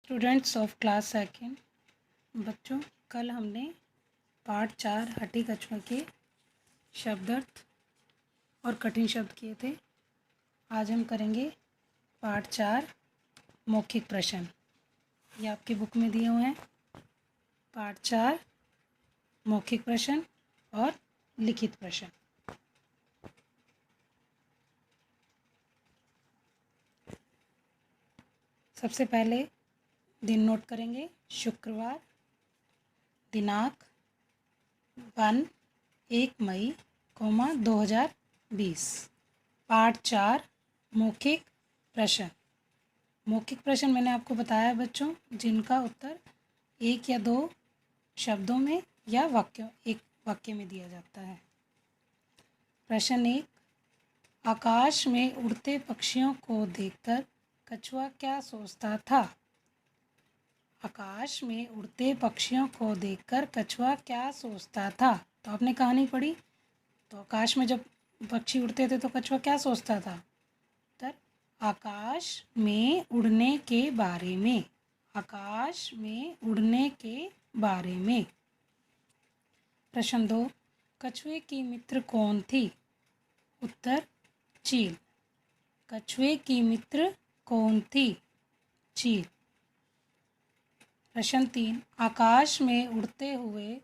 Students of class second, बच्चों कल हमने पार्ट 4 हठी कछुआ के शब्दार्थ और कठिन शब्द किए थे। आज हम करेंगे पार्ट 4 मौखिक प्रश्न। ये आपकी बुक में दिए हुए हैं। पार्ट 4 मौखिक प्रश्न और लिखित प्रश्न। सबसे पहले दिन नोट करेंगे। शुक्रवार, दिनांक 1 मई 2020। पार्ट 4 मौखिक प्रश्न। मौखिक प्रश्न मैंने आपको बताया बच्चों, जिनका उत्तर एक या दो शब्दों में या एक वाक्य में दिया जाता है। प्रश्न 1, आकाश में उड़ते पक्षियों को देखकर कछुआ क्या सोचता था? आकाश में उड़ते पक्षियों को देखकर कछुआ क्या सोचता था? तो आपने कहानी पढ़ी, तो आकाश में जब पक्षी उड़ते थे तो कछुआ क्या सोचता था? उत्तर आकाश में उड़ने के बारे में। आकाश में उड़ने के बारे में। प्रश्न 2, कछुए की मित्र कौन थी? उत्तर चील। कछुए की मित्र कौन थी? चील। प्रश्न 3, आकाश में उड़ते हुए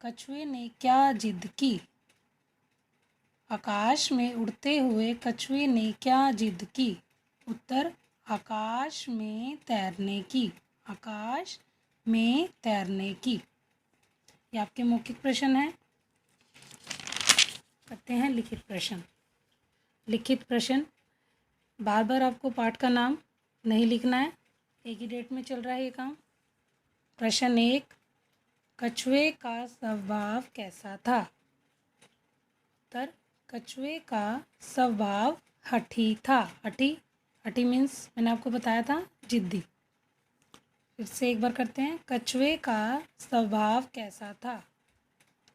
कछुए ने क्या जिद की? आकाश में उड़ते हुए कछुए ने क्या जिद की? उत्तर आकाश में तैरने की। आकाश में तैरने की। ये आपके मौखिक प्रश्न हैं। करते हैं लिखित प्रश्न। लिखित प्रश्न, बार बार आपको पाठ का नाम नहीं लिखना है, एक ही डेट में चल रहा है ये काम। प्रश्न 1, कछुए का स्वभाव कैसा था? उत्तर कछुए का स्वभाव हठी था। हठी मीन्स मैंने आपको बताया था जिद्दी। फिर से एक बार करते हैं। कछुए का स्वभाव कैसा था?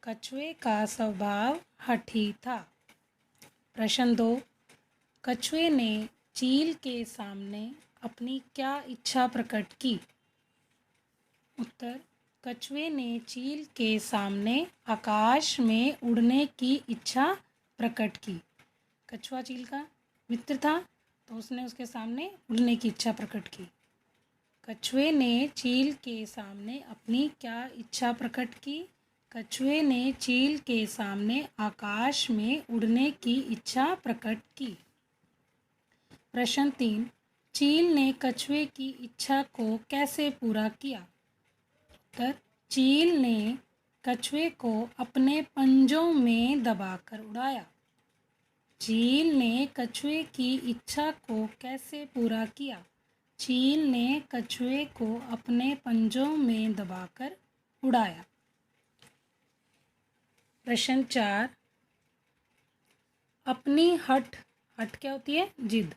कछुए का स्वभाव हठी था। प्रश्न 2, कछुए ने चील के सामने अपनी क्या इच्छा प्रकट की? उत्तर कछुए ने चील के सामने आकाश में उड़ने की इच्छा प्रकट की। कछुआ चील का मित्र था तो उसने उसके सामने उड़ने की इच्छा प्रकट की। कछुए ने चील के सामने अपनी क्या इच्छा प्रकट की? कछुए ने चील के सामने आकाश में उड़ने की इच्छा प्रकट की। प्रश्न 3, चील ने कछुए की इच्छा को कैसे पूरा किया? उत्तर चील ने कछुए को अपने पंजों में दबाकर उड़ाया। चील ने कछुए की इच्छा को कैसे पूरा किया? चील ने कछुए को अपने पंजों में दबाकर उड़ाया। प्रश्न 4, अपनी हठ क्या होती है? जिद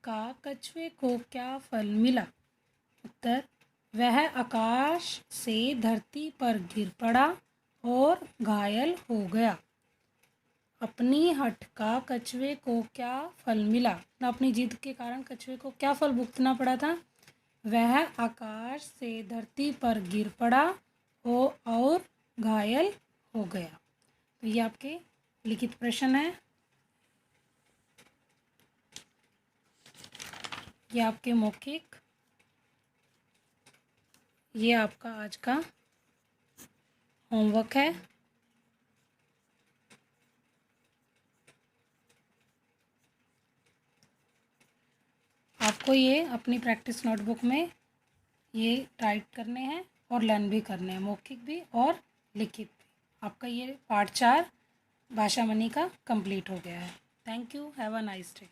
का कछुए को क्या फल मिला? उत्तर वह आकाश से धरती पर गिर पड़ा और घायल हो गया। अपनी हठ का कछुए को क्या फल मिला? अपनी जिद के कारण कछुए को क्या फल भुगतना पड़ा था? वह आकाश से धरती पर गिर पड़ा और घायल हो गया। तो ये आपके लिखित प्रश्न है। ये आपके मौखिक, ये आपका आज का होमवर्क है। आपको ये अपनी प्रैक्टिस नोटबुक में ये राइट करने हैं और लर्न भी करने हैं, मौखिक भी और लिखित भी। आपका ये पार्ट 4 भाषा मनी का कंप्लीट हो गया है। Thank you. Have a nice day.